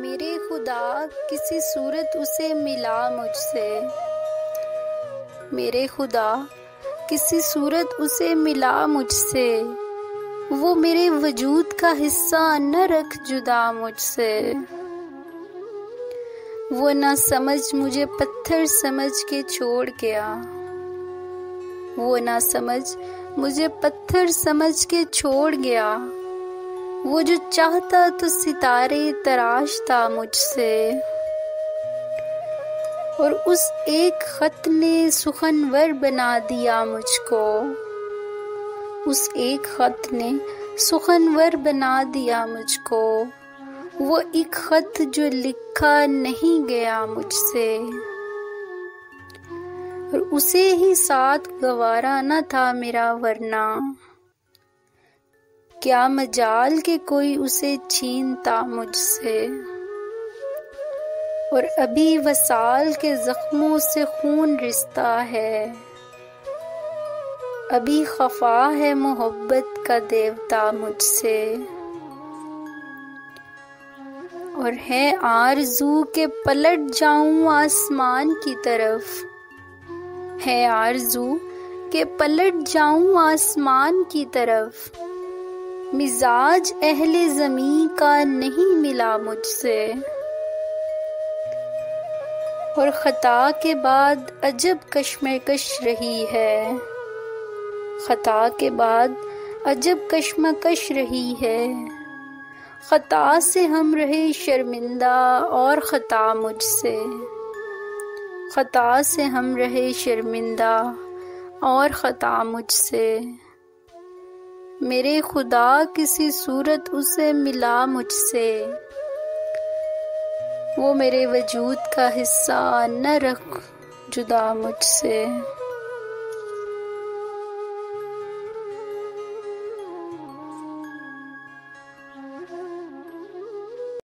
मेरे खुदा किसी सूरत उसे मिला मुझसे। मेरे खुदा किसी सूरत उसे मिला मुझसे। वो मेरे वजूद का हिस्सा न रख जुदा मुझसे। वो ना समझ मुझे पत्थर समझ के छोड़ गया। वो ना समझ मुझे पत्थर समझ के छोड़ गया। वो जो चाहता तो सितारे तराशता मुझसे। और उस एक खत ने सुखनवर बना दिया मुझको। उस एक खत ने सुखनवर बना दिया मुझको। वो एक खत जो लिखा नहीं गया मुझसे। और उसे ही साथ गवारा न था मेरा वरना। क्या मजाल के कोई उसे छीनता मुझसे। और अभी वसाल के जख्मों से खून रिश्ता है। अभी खफा है मोहब्बत का देवता मुझसे। और है आरज़ू के पलट जाऊं आसमान की तरफ। है आरज़ू के पलट जाऊं आसमान की तरफ। मिजाज अहले ज़मीं का नहीं मिला मुझसे। और खता के बाद अजब कश्मकश रही है। खता के बाद अजब कश्मकश रही है। खता से हम रहे शर्मिंदा और खता मुझसे। खता से हम रहे शर्मिंदा और खता मुझसे। मेरे खुदा किसी सूरत उसे मिला मुझसे। वो मेरे वजूद का हिस्सा न रख जुदा मुझसे।